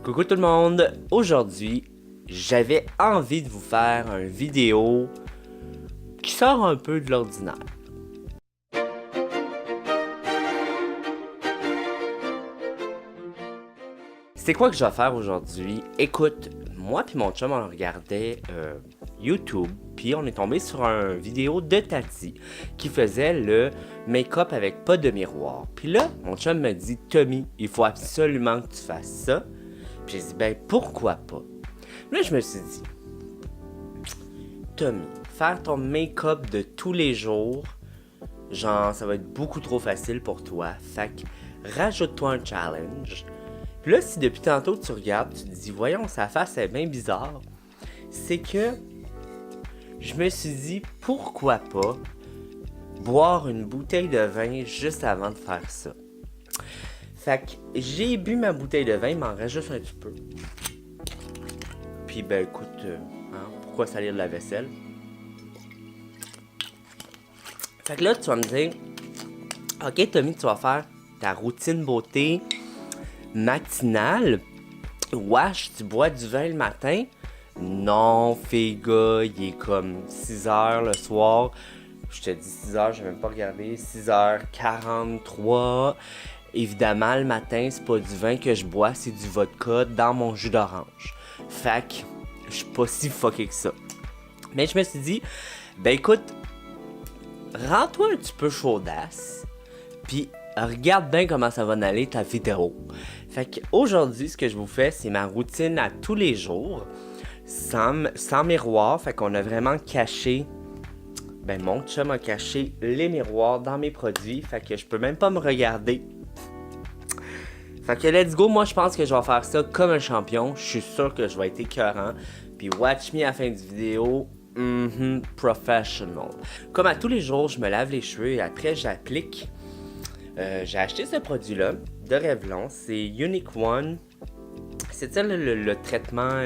Coucou tout le monde, aujourd'hui j'avais envie de vous faire une vidéo qui sort un peu de l'ordinaire. C'est quoi que je vais faire aujourd'hui? Écoute, moi puis mon chum on regardait YouTube, puis on est tombé sur une vidéo de Tati qui faisait le make-up avec pas de miroir. Puis là, mon chum me dit « Tommy, il faut absolument que tu fasses ça. » Puis j'ai dit « Ben pourquoi pas? » Là, je me suis dit « Tommy, faire ton make-up de tous les jours, genre ça va être beaucoup trop facile pour toi. Fait que rajoute-toi un challenge. » Puis là, si depuis tantôt tu regardes, tu te dis, voyons, sa face est bien bizarre, c'est que je me suis dit, pourquoi pas boire une bouteille de vin juste avant de faire ça. Fait que j'ai bu ma bouteille de vin, il m'en reste juste un petit peu. Puis ben écoute, pourquoi salir de la vaisselle? Fait que là, tu vas me dire, ok Tommy, tu vas faire ta routine beauté matinale. Wesh, tu bois du vin le matin? Non, fille gars, il est comme 6h le soir. Je te dis 6h, j'ai même pas regardé. 6h43. Évidemment, le matin, c'est pas du vin que je bois, c'est du vodka dans mon jus d'orange. Fait que, je suis pas si fucké que ça. Mais je me suis dit, ben écoute, rends-toi un petit peu chaudasse, puis regarde bien comment ça va aller ta vidéo. Fait qu'aujourd'hui, ce que je vous fais, c'est ma routine à tous les jours, sans miroir. Fait qu'on a vraiment caché, ben mon chum a caché les miroirs dans mes produits. Fait que je peux même pas me regarder. Fait que let's go, moi je pense que je vais faire ça comme un champion. Je suis sûr que je vais être écœurant. Puis watch me à la fin de vidéo. Professional. Comme à tous les jours, je me lave les cheveux et après j'applique. J'ai acheté ce produit-là de Revlon, c'est Unique One. C'est le traitement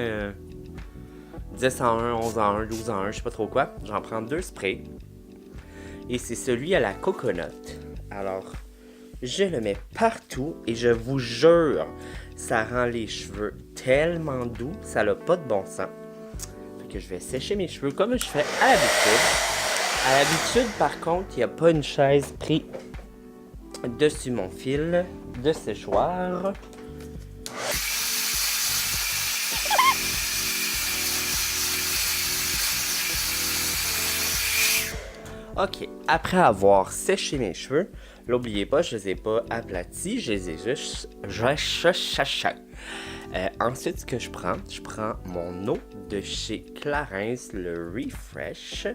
10 en 1, 11 en 1, 12 en 1, je sais pas trop quoi. J'en prends 2 sprays. Et c'est celui à la coconut. Alors, je le mets partout et je vous jure, ça rend les cheveux tellement doux, ça n'a pas de bon sens. Fait que je vais sécher mes cheveux comme je fais à l'habitude. À l'habitude, par contre, il n'y a pas une chaise prise dessus mon fil de séchoir. Ok, après avoir séché mes cheveux, n'oubliez pas, je les ai pas aplatis, je les ai juste... ensuite, ce que je prends mon eau de chez Clarins, le Refresh,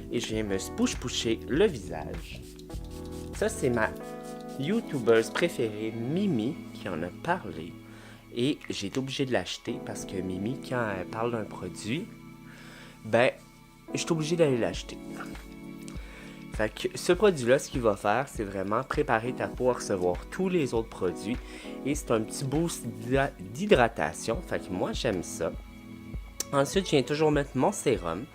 et je viens me spouche-poucher le visage. Ça, c'est ma YouTubeuse préférée, Mimi, qui en a parlé. Et j'ai été obligé de l'acheter parce que Mimi, quand elle parle d'un produit, ben, je suis obligé d'aller l'acheter. Fait que ce produit-là, ce qu'il va faire, c'est vraiment préparer ta peau à recevoir tous les autres produits. Et c'est un petit boost d'hydratation. Fait que moi, j'aime ça. Ensuite, je viens toujours mettre mon sérum.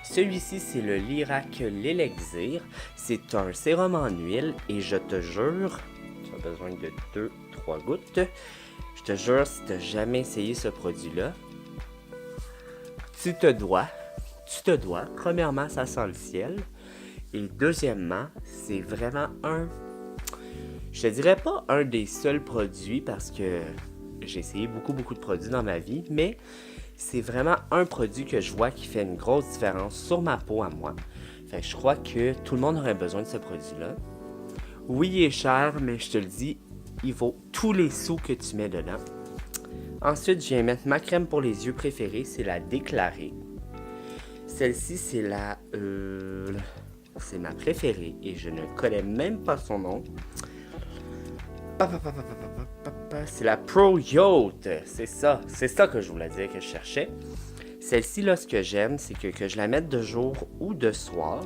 Celui-ci, c'est le Lirac l'Elixir. C'est un sérum en huile et je te jure, tu as besoin de 2-3 gouttes. Je te jure, si tu n'as jamais essayé ce produit-là, tu te dois. Premièrement, ça sent le ciel. Et deuxièmement, c'est vraiment je te dirais pas un des seuls produits parce que j'ai essayé beaucoup de produits dans ma vie, mais c'est vraiment un produit que je vois qui fait une grosse différence sur ma peau à moi. Fait que je crois que tout le monde aurait besoin de ce produit-là. Oui, il est cher, mais je te le dis, il vaut tous les sous que tu mets dedans. Ensuite, je viens mettre ma crème pour les yeux préférée, c'est la Déclarée. Celle-ci, c'est c'est ma préférée et je ne connais même pas son nom. C'est la Pro Yacht. C'est ça que je voulais dire, que je cherchais. Celle-ci, là, ce que j'aime, c'est que je la mette de jour ou de soir.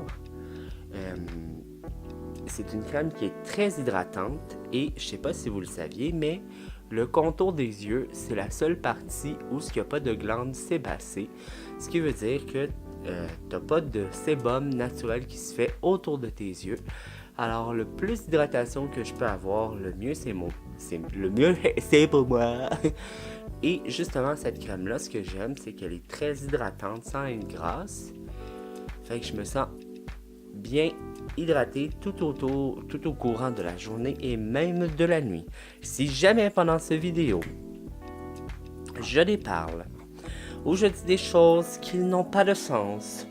C'est une crème qui est très hydratante et je sais pas si vous le saviez, mais le contour des yeux, c'est la seule partie où il n'y a pas de glande sébacée. Ce qui veut dire que t'as pas de sébum naturel qui se fait autour de tes yeux. Alors, le plus d'hydratation que je peux avoir, le mieux c'est pour moi. Et justement, cette crème-là, ce que j'aime, c'est qu'elle est très hydratante sans être grasse. Fait que je me sens bien hydraté tout au courant de la journée et même de la nuit. Si jamais pendant cette vidéo, je déparle ou je dis des choses qui n'ont pas de sens,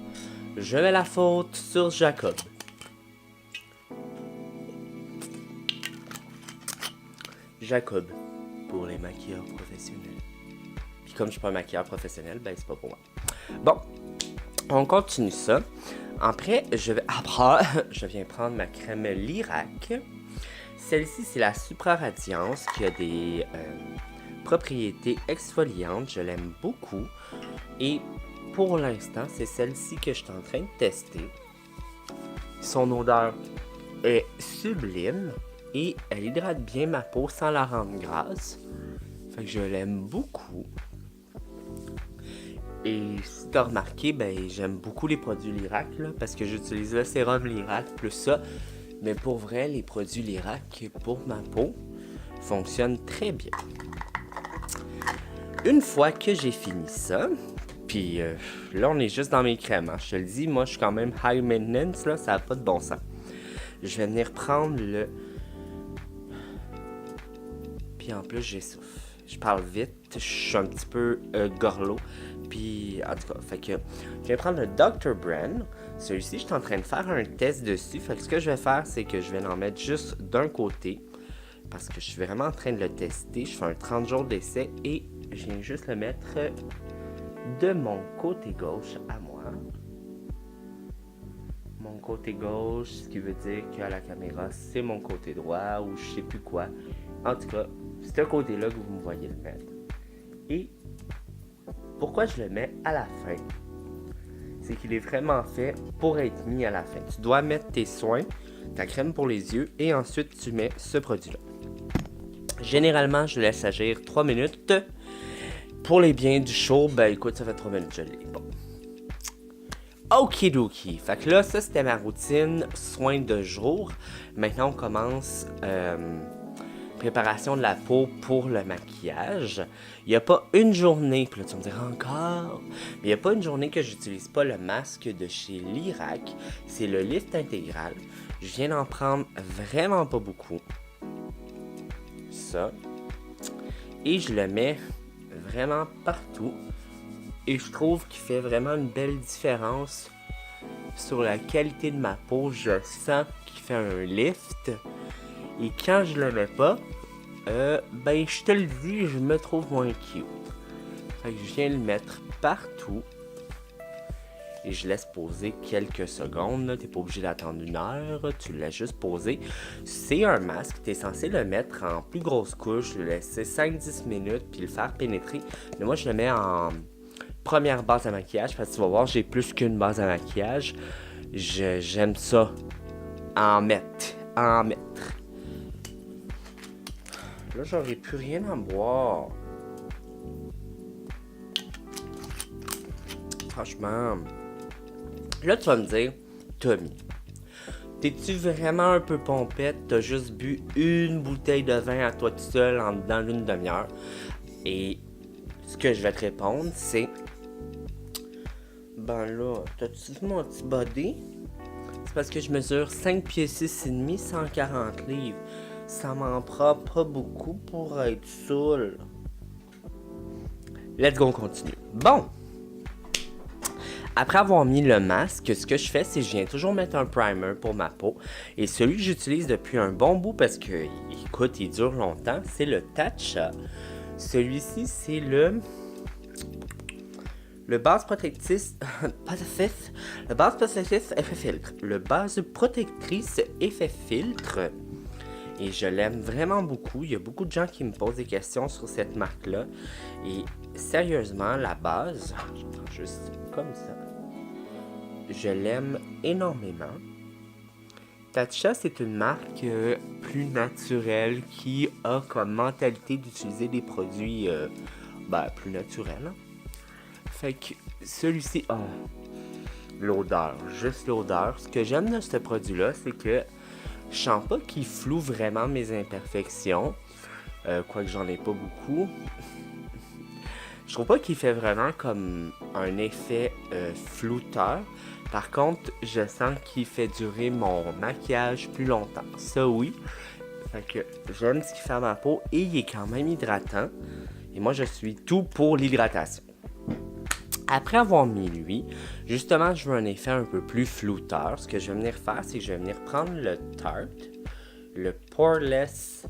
je mets la faute sur Jacob. Jacob, pour les maquilleurs professionnels. Puis comme je suis pas un maquilleur professionnel, ben c'est pas pour moi. Bon, on continue ça. Après, je viens prendre ma crème Lirac. Celle-ci, c'est la Supra Radiance qui a des propriétés exfoliantes. Je l'aime beaucoup. Et pour l'instant, c'est celle-ci que je suis en train de tester. Son odeur est sublime et elle hydrate bien ma peau sans la rendre grasse. Fait que je l'aime beaucoup. Et si tu as remarqué, ben j'aime beaucoup les produits Lirac là, parce que j'utilise le sérum Lirac plus ça. Mais pour vrai, les produits Lirac pour ma peau fonctionnent très bien. Une fois que j'ai fini ça, puis là on est juste dans mes crèmes, hein, je te le dis, moi je suis quand même high maintenance, là, ça n'a pas de bon sens. Je vais venir prendre le... Puis en plus j'essouffle. Je parle vite, je suis un petit peu gorlot. Puis en tout cas, fait que je vais prendre le Dr. Bran. Celui-ci, je suis en train de faire un test dessus. Fait que ce que je vais faire, c'est que je vais en mettre juste d'un côté. Parce que je suis vraiment en train de le tester. Je fais un 30 jours d'essai et je viens juste le mettre de mon côté gauche à moi. Mon côté gauche, ce qui veut dire qu'à la caméra, c'est mon côté droit ou je sais plus quoi. En tout cas, c'est ce côté-là que vous me voyez le mettre. Et pourquoi je le mets à la fin? C'est qu'il est vraiment fait pour être mis à la fin. Tu dois mettre tes soins, ta crème pour les yeux et ensuite tu mets ce produit-là. Généralement, je laisse agir 3 minutes. Pour les biens du show, ben écoute, ça fait 3 minutes que je l'ai. Bon. Okidoki. Fait que là, ça c'était ma routine soins de jour. Maintenant, on commence préparation de la peau pour le maquillage. Il n'y a pas une journée, puis là tu vas me dire encore, mais il n'y a pas une journée que j'utilise pas le masque de chez Lirac. C'est le lift intégral. Je viens d'en prendre vraiment pas beaucoup. Ça. Et je le mets vraiment partout. Et je trouve qu'il fait vraiment une belle différence sur la qualité de ma peau. Je sens qu'il fait un lift. Et quand je le mets pas, ben je te le dis, je me trouve moins cute. Fait que je viens le mettre partout. Et je laisse poser quelques secondes. T'es pas obligé d'attendre 1 heure. Tu le laisses juste poser. C'est un masque. T'es censé le mettre en plus grosse couche. Le laisser 5-10 minutes. Puis le faire pénétrer. Mais moi je le mets en première base à maquillage. Parce que tu vas voir, j'ai plus qu'une base à maquillage. J'aime ça. En mettre. Là, j'aurais plus rien à boire. Franchement. Là, tu vas me dire, Tommy, t'es-tu vraiment un peu pompette? T'as juste bu une bouteille de vin à toi tout seul dans une demi-heure. Et ce que je vais te répondre, c'est... Ben là, t'as-tu vu mon petit body? C'est parce que je mesure 5 pieds 6 et demi, 140 livres. Ça m'en prend pas beaucoup pour être saoul. Let's go, on continue. Bon! Après avoir mis le masque, ce que je fais, c'est que je viens toujours mettre un primer pour ma peau. Et celui que j'utilise depuis un bon bout, parce que, écoute, il dure longtemps, c'est le Tatcha. Celui-ci, c'est le base protectrice... le base protectrice effet filtre. Le base protectrice effet filtre. Et je l'aime vraiment beaucoup. Il y a beaucoup de gens qui me posent des questions sur cette marque-là. Et sérieusement, la base, je prends juste comme ça. Je l'aime énormément. Tatcha, c'est une marque plus naturelle qui a comme mentalité d'utiliser des produits plus naturels. Fait que celui-ci, l'odeur, juste l'odeur. Ce que j'aime de ce produit-là, c'est que je sens pas qu'il floue vraiment mes imperfections. Quoique j'en ai pas beaucoup. Je trouve pas qu'il fait vraiment comme un effet flouteur. Par contre, je sens qu'il fait durer mon maquillage plus longtemps. Ça, oui. Fait que j'aime ce qu'il fait à ma peau et il est quand même hydratant. Et moi, je suis tout pour l'hydratation. Après avoir mis lui, justement, je veux un effet un peu plus flouteur. Ce que je vais venir faire, c'est que je vais venir prendre le Tarte, le Poreless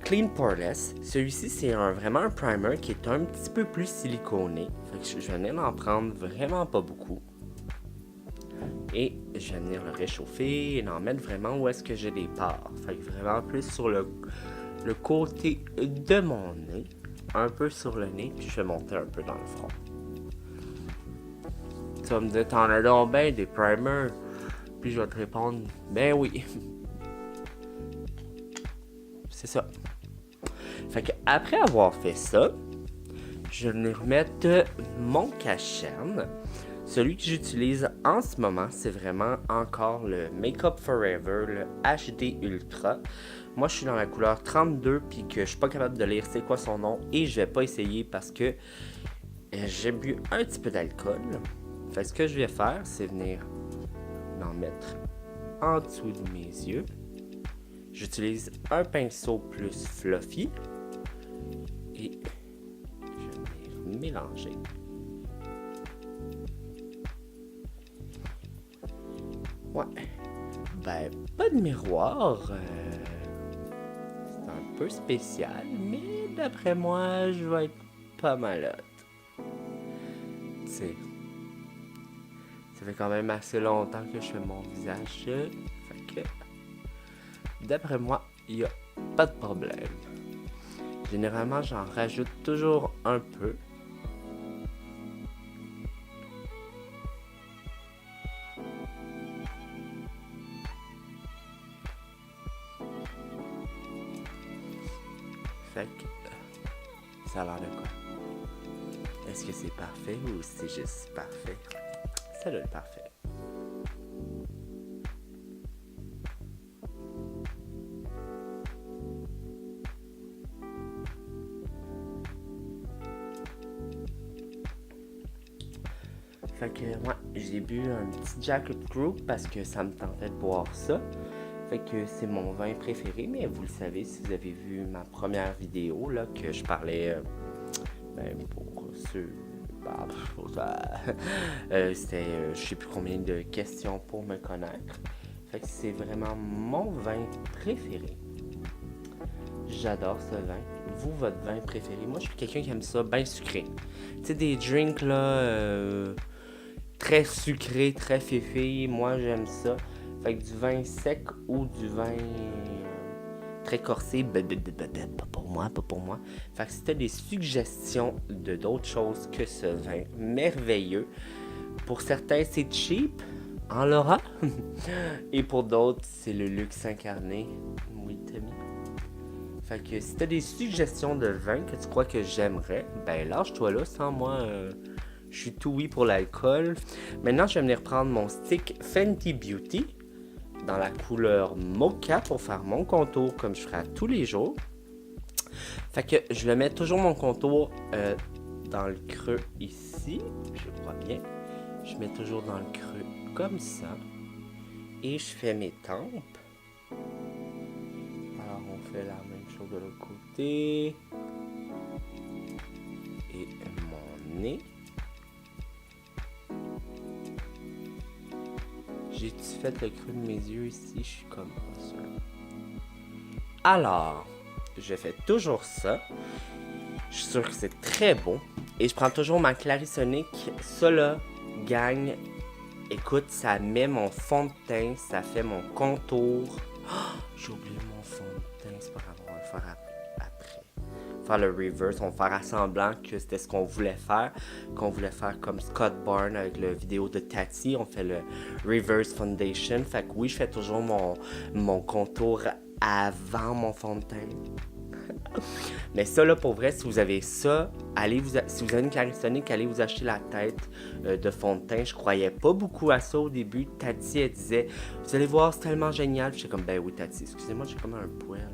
Clean Poreless. Celui-ci, c'est vraiment un primer qui est un petit peu plus siliconé. Fait que je vais venir en prendre vraiment pas beaucoup. Et je vais venir le réchauffer et en mettre vraiment où est-ce que j'ai des pores. Fait que vraiment plus sur le côté de mon nez, un peu sur le nez, puis je vais monter un peu dans le front. Tu vas me dire, t'en as donc ben des primers? Puis je vais te répondre, ben oui. C'est ça. Fait que après avoir fait ça, je vais venir remettre mon cache-cerne. Celui que j'utilise en ce moment, c'est vraiment encore le Makeup Forever, le HD Ultra. Moi, je suis dans la couleur 32 puis que je suis pas capable de lire c'est quoi son nom et je vais pas essayer parce que j'ai bu un petit peu d'alcool. Fait que ce que je vais faire, c'est venir m'en mettre en dessous de mes yeux. J'utilise un pinceau plus fluffy et je vais venir mélanger. Ouais. Ben, pas de miroir. C'est un peu spécial, mais d'après moi, je vais être pas mal hot. Tu sais, ça fait quand même assez longtemps que je fais mon visage. Fait que, d'après moi, il n'y a pas de problème. Généralement, j'en rajoute toujours un peu. Fait que, ça a l'air de quoi? Est-ce que c'est parfait ou c'est juste parfait? Ça doit être parfait. Fait que, ouais, j'ai bu un petit Jacket Group parce que ça me tentait de boire ça. Fait que c'est mon vin préféré, mais vous le savez si vous avez vu ma première vidéo, là, que je parlais, pour ceux... c'était, je sais plus combien de questions pour me connaître. Fait que c'est vraiment mon vin préféré. J'adore ce vin. Vous, votre vin préféré? Moi, je suis quelqu'un qui aime ça bien sucré. Tu sais, des drinks, là... très sucré, très féfé, moi j'aime ça. Fait que du vin sec ou du vin très corsé, pas pour moi, pas pour moi. Fait que c'était des suggestions de d'autres choses que ce vin merveilleux. Pour certains, c'est cheap, en l'aura. Et pour d'autres, c'est le luxe incarné. Oui, Tammy. Fait que si t'as des suggestions de vin que tu crois que j'aimerais, ben lâche-toi là, sans moi... je suis tout oui pour l'alcool. Maintenant, je vais venir prendre mon stick Fenty Beauty dans la couleur Mocha pour faire mon contour comme je ferai à tous les jours. Fait que je le mets toujours mon contour dans le creux ici, je crois bien. Je mets toujours dans le creux comme ça. Et je fais mes tempes. Alors, on fait la même chose de l'autre côté. Et mon nez. J'ai-tu fait le creux de mes yeux ici? Je suis comme pas sûr. Alors, je fais toujours ça. Je suis sûr que c'est très beau. Et je prends toujours ma Clarisonic. Ça là, gagne. Écoute, ça met mon fond de teint. Ça fait mon contour. Oh, j'ai oublié mon fond de teint. C'est pas grave, on va le faire après. Faire le reverse, on va faire à semblant que c'était ce qu'on voulait faire. Qu'on voulait faire comme Scott Barnes avec la vidéo de Tati. On fait le reverse foundation. Fait que oui, je fais toujours mon contour avant mon fond de teint. Mais ça là, pour vrai, si vous avez ça, si vous avez une Clarisonic, allez vous acheter la tête de fond de teint. Je croyais pas beaucoup à ça au début. Tati, elle disait, vous allez voir, c'est tellement génial. J'étais comme, ben oui Tati, excusez-moi, j'ai comme un poil.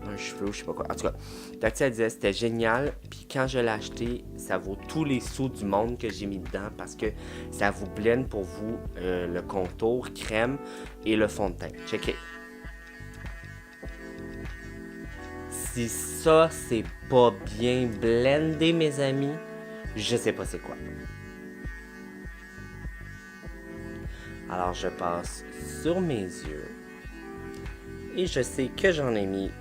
Un cheveu, je sais pas quoi. En tout cas, Tati, elle disait c'était génial. Puis quand je l'ai acheté, ça vaut tous les sous du monde que j'ai mis dedans parce que ça vous blende pour vous le contour, crème et le fond de teint. Checkez. Si ça, c'est pas bien blendé, mes amis, je sais pas c'est quoi. Alors, je passe sur mes yeux. Et je sais que j'en ai mis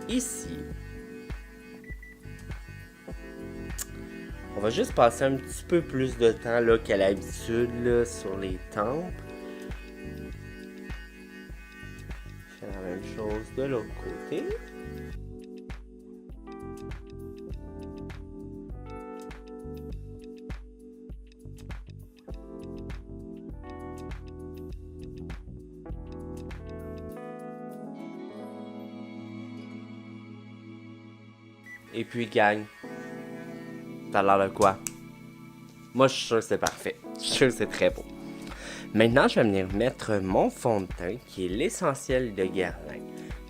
ici. On va juste passer un petit peu plus de temps là, qu'à l'habitude là, sur les tempes. Je fais la même chose de l'autre côté. Et puis, gang, t'as l'air de quoi? Moi, je suis sûr que c'est parfait. Je suis sûr que c'est très beau. Maintenant, je vais venir mettre mon fond de teint, qui est l'essentiel de Guerlain,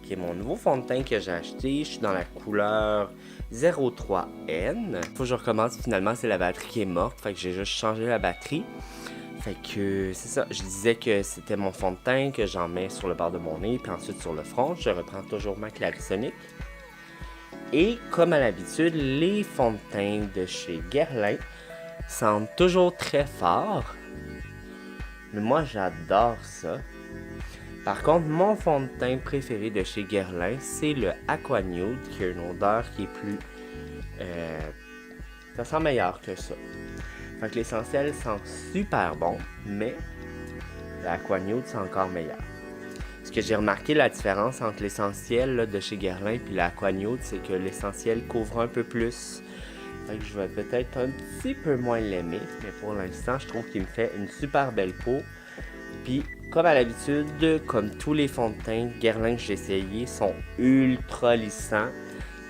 qui est mon nouveau fond de teint que j'ai acheté. Je suis dans la couleur 03N. Faut que je recommence, finalement, c'est la batterie qui est morte. Fait que j'ai juste changé la batterie. Fait que c'est ça, je disais que c'était mon fond de teint, que j'en mets sur le bord de mon nez, puis ensuite sur le front. Je reprends toujours ma Clarisonic. Et comme à l'habitude, les fonds de teint de chez Guerlain sentent toujours très fort. Mais moi, j'adore ça. Par contre, mon fond de teint préféré de chez Guerlain, c'est le Aqua Nude, qui a une odeur qui est plus... ça sent meilleur que ça. Fait que l'essentiel sent super bon, mais l'Aqua Nude, c'est encore meilleur. Ce que j'ai remarqué, la différence entre l'essentiel là, de chez Guerlain et l'Aqua Nude, c'est que l'essentiel couvre un peu plus. Fait que je vais peut-être un petit peu moins l'aimer, mais pour l'instant, je trouve qu'il me fait une super belle peau. Puis, comme à l'habitude, comme tous les fonds de teint Guerlain que j'ai essayé, sont ultra lissants.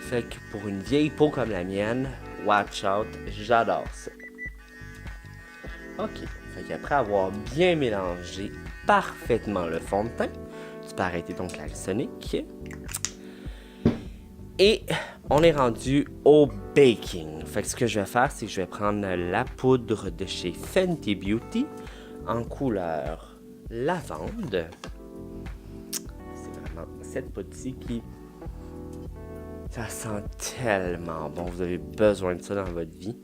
Fait que pour une vieille peau comme la mienne, watch out, j'adore ça. Ok, fait qu'après avoir bien mélangé parfaitement le fond de teint, tu peux arrêter ton Clarisonic. Et on est rendu au baking. Fait que ce que je vais faire, c'est que je vais prendre la poudre de chez Fenty Beauty en couleur lavande. C'est vraiment cette poudre-ci qui... Ça sent tellement bon. Vous avez besoin de ça dans votre vie.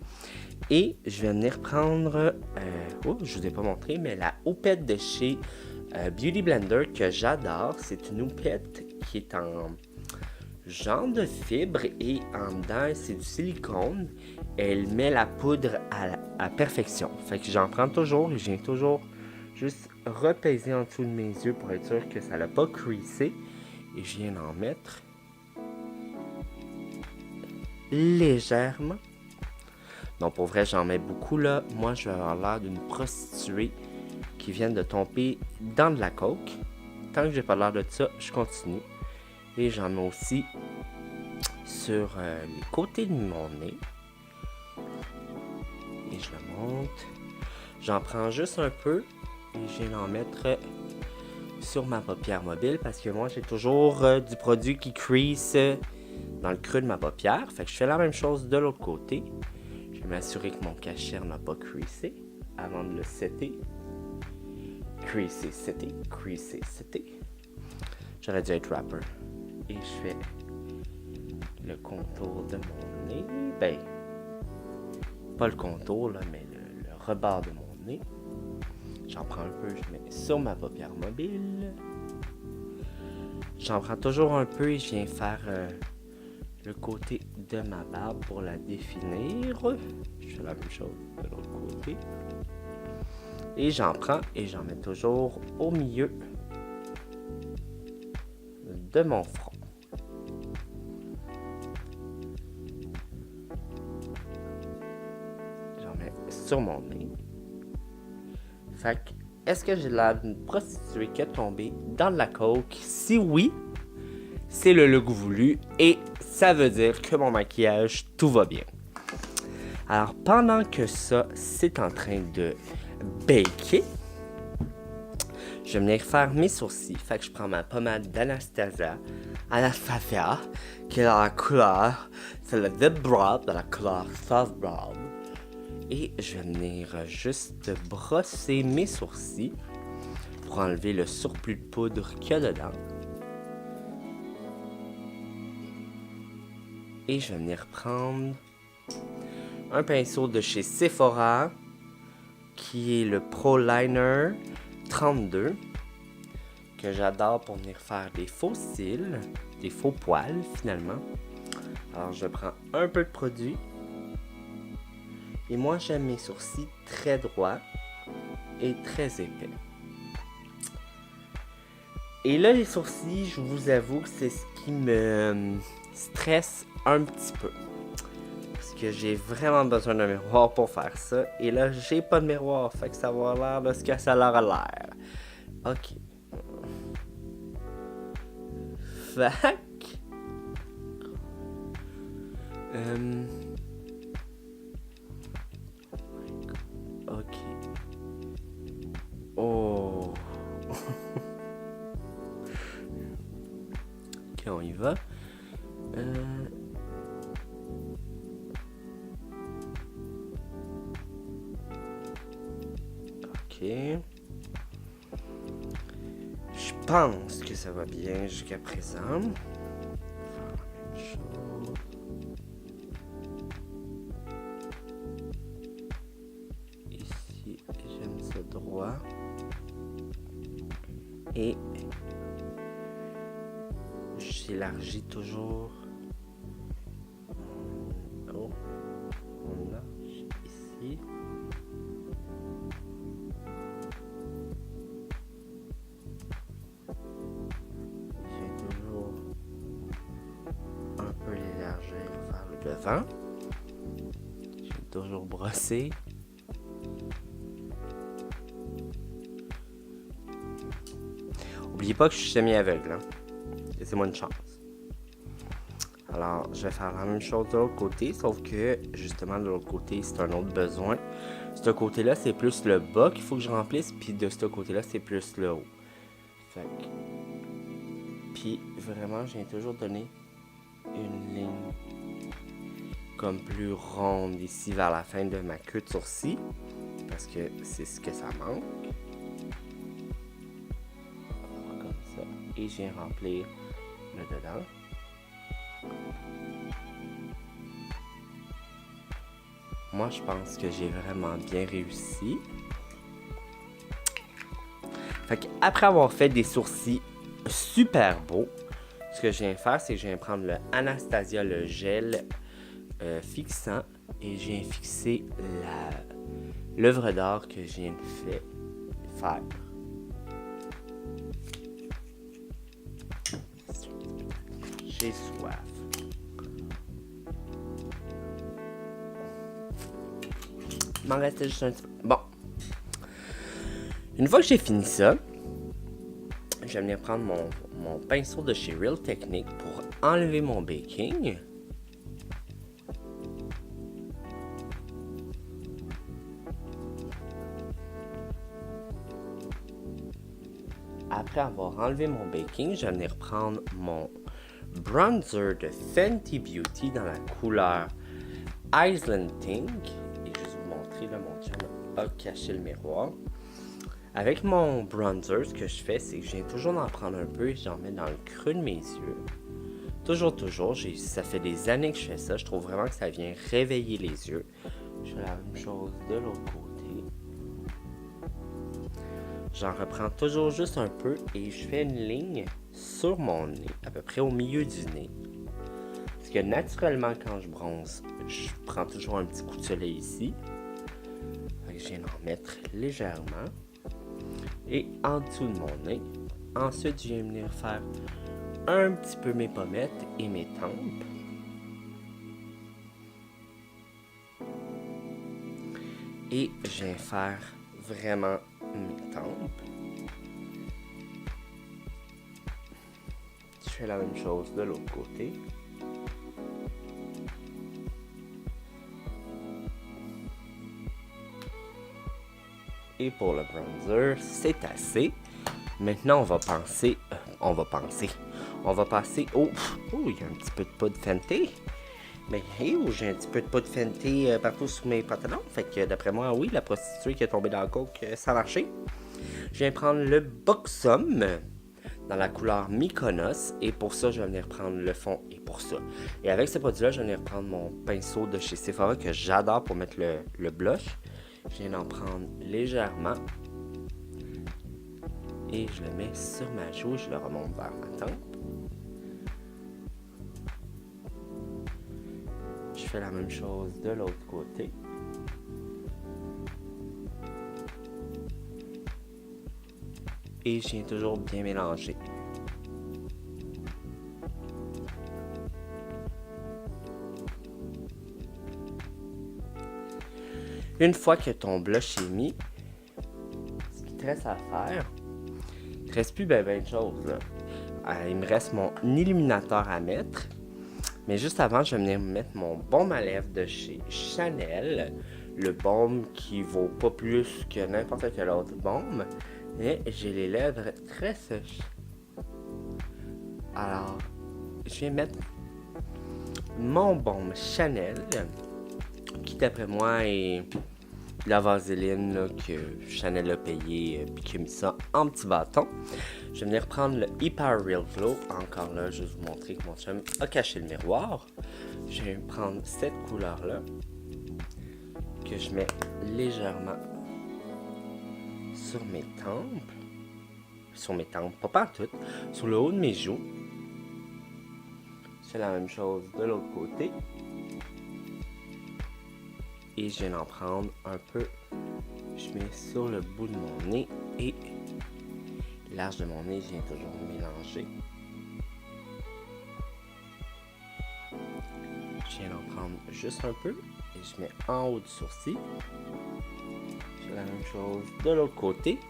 Et je vais venir prendre... je vous ai pas montré, mais la houppette de chez Beauty Blender que j'adore. C'est une houppette qui est en genre de fibre et en dedans, c'est du silicone. Elle met la poudre à perfection. Fait que j'en prends toujours et je viens toujours juste repaiser en dessous de mes yeux pour être sûr que ça l'a pas creasé. Et je viens d'en mettre légèrement. Non, pour vrai, j'en mets beaucoup là. Moi, je vais avoir l'air d'une prostituée qui vient de tomber dans de la coke. Tant que j'ai pas l'air de ça, je continue. Et j'en mets aussi sur les côtés de mon nez. Et je le monte. J'en prends juste un peu. Et je viens d'en mettre sur ma paupière mobile. Parce que moi, j'ai toujours du produit qui crease dans le creux de ma paupière. Fait que je fais la même chose de l'autre côté. Je vais m'assurer que mon cachet n'a pas creasé avant de le setter. Creaser, setter, creaser, setter. J'aurais dû être rapper. Et je fais le contour de mon nez. Ben, pas le contour, là, mais le rebord de mon nez. J'en prends un peu, je mets sur ma paupière mobile. J'en prends toujours un peu et je viens faire le côté de ma barbe pour la définir. Je fais la même chose de l'autre côté. Et j'en prends et j'en mets toujours au milieu de mon front. J'en mets sur mon nez. Fait que, est-ce que j'ai l'air d'une prostituée qui est tombée dans de la coke? Si oui, c'est le look voulu et ça veut dire que mon maquillage, tout va bien. Alors, pendant que ça, c'est en train de baker, je vais venir faire mes sourcils. Fait que je prends ma pommade d'Anastasia. Anastasia, qui est dans la couleur, c'est le Deep Brow, dans la couleur Soft Brow. Et je vais venir juste brosser mes sourcils pour enlever le surplus de poudre qu'il y a dedans. Et je vais venir prendre un pinceau de chez Sephora, qui est le Pro Liner 32, que j'adore pour venir faire des faux cils, des faux poils finalement. Alors je prends un peu de produit. Et moi j'aime mes sourcils très droits et très épais. Et là les sourcils, je vous avoue que c'est ce qui me stresse un petit peu. Parce que j'ai vraiment besoin d'un miroir pour faire ça. Et là j'ai pas de miroir, fait que ça va avoir l'air de ce que ça leur a l'air. Ok. Fait que... Ok. Oh. Ok, on y va. Ok. Je pense que ça va bien jusqu'à présent. Faire la même chose. Ici, j'aime ça droit. Et j'élargis toujours. Oh, on lâche ici. Je vais toujours un peu l'élargir vers le devant. Je vais toujours brosser. N'oubliez pas que je suis semi-aveugle, hein? Laissez-moi une chance. Alors, je vais faire la même chose de l'autre côté, sauf que, justement, de l'autre côté, c'est un autre besoin. De ce côté-là, c'est plus le bas qu'il faut que je remplisse, puis de ce côté-là, c'est plus le haut. Fait que... Puis, vraiment, j'ai toujours donné une ligne comme plus ronde ici vers la fin de ma queue de sourcil, parce que c'est ce que ça manque. Et je viens remplir le dedans. Moi, je pense que j'ai vraiment bien réussi. Fait qu'après avoir fait des sourcils super beaux, ce que je viens faire, c'est que je viens prendre le Anastasia, le gel fixant, et je viens fixer l'œuvre d'art que je viens de faire. J'ai soif. Il m'en restait juste un petit peu. Bon. Une fois que j'ai fini ça, je vais venir prendre mon pinceau de chez Real Technique pour enlever mon baking. Après avoir enlevé mon baking, je vais venir prendre mon bronzer de Fenty Beauty dans la couleur Island Pink. Et je vais vous montrer, là, mon chum a caché le miroir. Avec mon bronzer, ce que je fais, c'est que je viens toujours d'en prendre un peu et j'en mets dans le creux de mes yeux. Toujours. Ça fait des années que je fais ça. Je trouve vraiment que ça vient réveiller les yeux. Je fais la même chose de l'autre côté. J'en reprends toujours juste un peu et je fais une ligne sur mon nez, à peu près au milieu du nez. Parce que naturellement, quand je bronze, je prends toujours un petit coup de soleil ici. Fait que je viens d'en mettre légèrement. Et en dessous de mon nez. Ensuite, je viens venir faire un petit peu mes pommettes et mes tempes. Et je viens faire vraiment mes tempes. Je fais la même chose de l'autre côté. Et pour le bronzer, c'est assez. Maintenant, on va passer au... Oh, il y a un petit peu de poudre Fenty. Mais j'ai un petit peu de poudre Fenty partout sur mes pantalons. Fait que d'après moi, oui, la prostituée qui est tombée dans la coke, ça a marché. Je viens prendre le Buxom dans la couleur Mykonos. Et pour ça, je vais venir prendre le fond et pour ça. Et avec ce produit-là, je vais venir prendre mon pinceau de chez Sephora que j'adore pour mettre le blush. Je viens d'en prendre légèrement. Et je le mets sur ma joue et je le remonte vers ma tempe. Je fais la même chose de l'autre côté. Et je viens toujours bien mélanger. Une fois que ton blush est mis, ce qui te reste à faire, il ne te reste plus ben de choses. Là. Il me reste mon illuminateur à mettre. Mais juste avant, je vais venir mettre mon baume à lèvres de chez Chanel. Le baume qui vaut pas plus que n'importe quel autre baume. Mais j'ai les lèvres très sèches. Alors, je vais mettre mon baume Chanel. Qui d'après moi est de la vaseline là, que Chanel a payé puis qui a mis ça en petit bâton. Je vais venir prendre le Hyper Real Glow. Encore là, je vais vous montrer que mon chum a caché le miroir. Je vais prendre cette couleur-là que je mets légèrement sur mes tempes. Sur mes tempes, pas partout. Sur le haut de mes joues. C'est la même chose de l'autre côté. Et je viens d'en prendre un peu. Je mets sur le bout de mon nez et l'arche de mon nez, je viens toujours mélanger. Je viens d'en prendre juste un peu et je mets en haut du sourcil. Je fais la même chose de l'autre côté.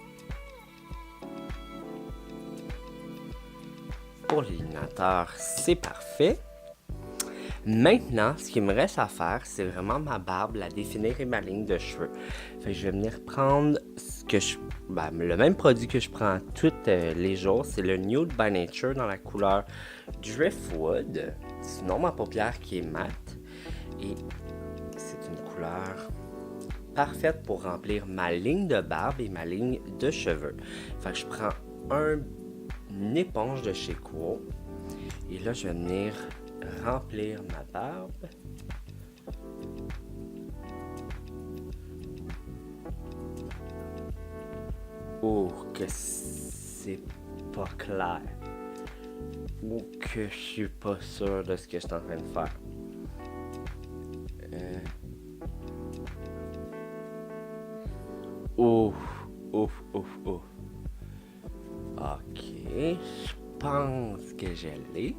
Pour l'illuminateur, c'est parfait. Maintenant, ce qu'il me reste à faire, c'est vraiment ma barbe, la définir et ma ligne de cheveux. Fait que je vais venir prendre le même produit que je prends tous les jours. C'est le Nude by Nature dans la couleur Driftwood. Sinon, ma paupière qui est mate. Et c'est une couleur parfaite pour remplir ma ligne de barbe et ma ligne de cheveux. Fait que je prends une éponge de chez Quo. Et là, je vais venir remplir ma barbe. Oh, que c'est pas clair. Ou que je suis pas sûr de ce que je suis en train de faire. Ouf. Ok, je pense que je l'ai.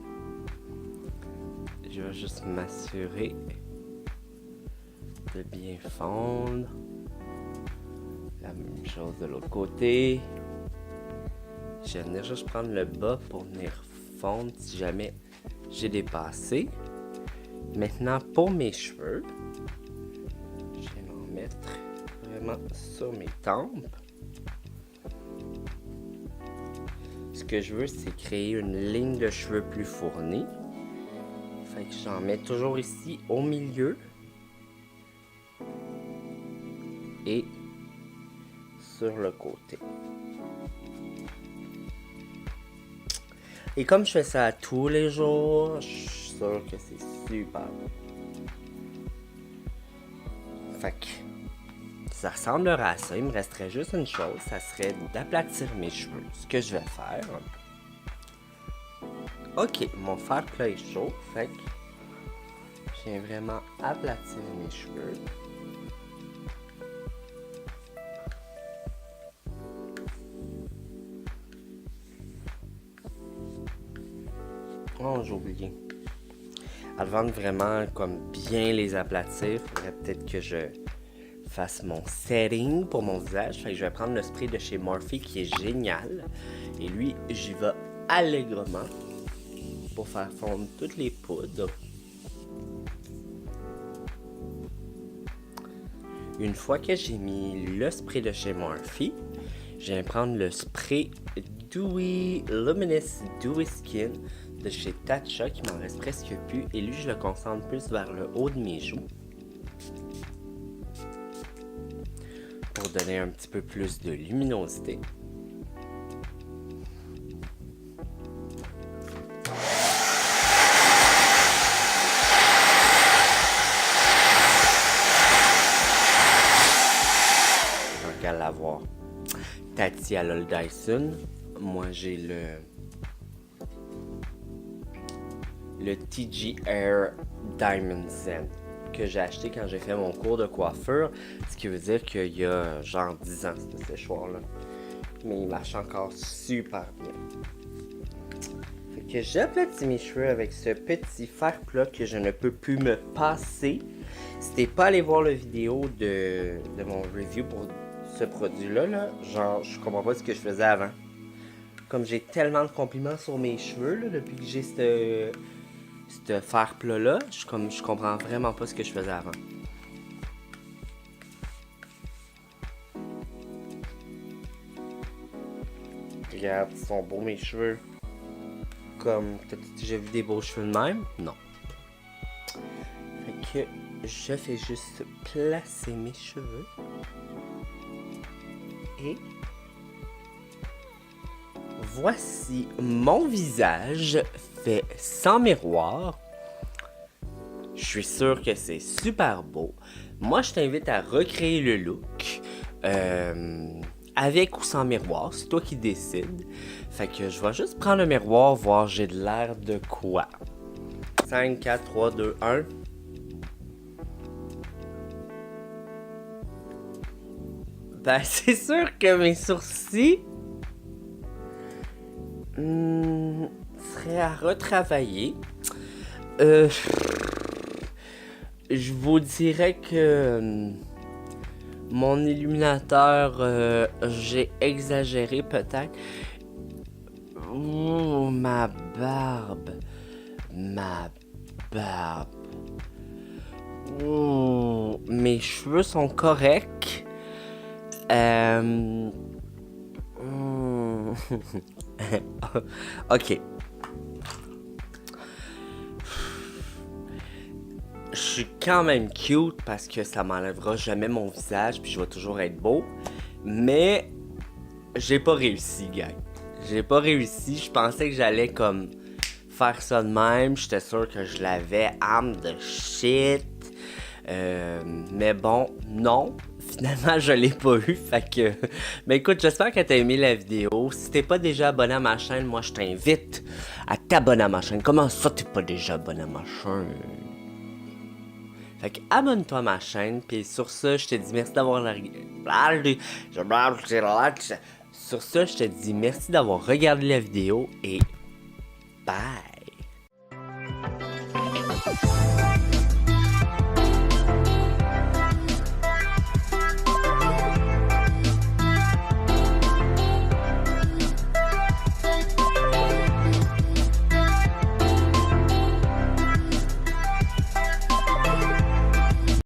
Je vais juste m'assurer de bien fondre. La même chose de l'autre côté. Je vais venir juste prendre le bas pour venir fondre si jamais j'ai dépassé. Maintenant, pour mes cheveux, je vais m'en mettre vraiment sur mes tempes. Ce que je veux, c'est créer une ligne de cheveux plus fournie. Fait que j'en mets toujours ici au milieu. Et sur le côté. Et comme je fais ça tous les jours, je suis sûr que c'est super bon. Fait que ça ressemblera à ça. Il me resterait juste une chose, ça serait d'aplatir mes cheveux. Ce que je vais faire. Ok, mon fer plat est chaud, fait que je viens vraiment aplatir mes cheveux. Oh, j'ai oublié. Avant de vraiment comme bien les aplatir, il faudrait peut-être que je fasse mon setting pour mon visage. Fait que je vais prendre le spray de chez Morphe qui est génial. Et lui, j'y vais allègrement pour faire fondre toutes les poudres. Une fois que j'ai mis le spray de chez Morphe, Je viens prendre le spray Dewy Luminous Dewy Skin de chez Tatcha qui m'en reste presque plus. Et lui, je le concentre plus vers le haut de mes joues. Pour donner un petit peu plus de luminosité. À l'avoir. Tati a le Dyson. Moi j'ai le TG Air Diamond Zen que j'ai acheté quand j'ai fait mon cours de coiffure. Ce qui veut dire qu'il y a genre 10 ans ce séchoir-là. Mais il marche encore super bien. Fait que j'aplatis mes cheveux avec ce petit fer plat que je ne peux plus me passer. Si t'es pas allé voir la vidéo de mon review pour ce produit-là, genre, je comprends pas ce que je faisais avant. Comme j'ai tellement de compliments sur mes cheveux, là, depuis que j'ai ce fer plat-là, je comprends vraiment pas ce que je faisais avant. Regarde, ils sont beaux mes cheveux. Comme, t'as-tu déjà vu des beaux cheveux de même? Non. Fait que je fais juste placer mes cheveux. Et voici mon visage fait sans miroir. Je suis sûr que c'est super beau. Moi, je t'invite à recréer le look avec ou sans miroir. C'est toi qui décides. Fait que je vais juste prendre le miroir, voir j'ai de l'air de quoi. 5, 4, 3, 2, 1. Ben, c'est sûr que mes sourcils seraient à retravailler. Je vous dirais que mon illuminateur, j'ai exagéré peut-être. Oh, ma barbe. Oh, mes cheveux sont corrects. Ok. Je suis quand même cute parce que ça m'enlèvera jamais mon visage puis je vais toujours être beau. Mais j'ai pas réussi, gars. J'ai pas réussi. Je pensais que j'allais comme faire ça de même. J'étais sûr que je l'avais. Âme de shit. Mais bon, non. Finalement, je l'ai pas eu. Fait que. Mais écoute, j'espère que t'as aimé la vidéo. Si t'es pas déjà abonné à ma chaîne, moi je t'invite à t'abonner à ma chaîne. Comment ça, t'es pas déjà abonné à ma chaîne? Fait que abonne-toi à ma chaîne. Puis sur ça, je te dis merci d'avoir. Sur ça, je te dis merci d'avoir regardé la vidéo et bye!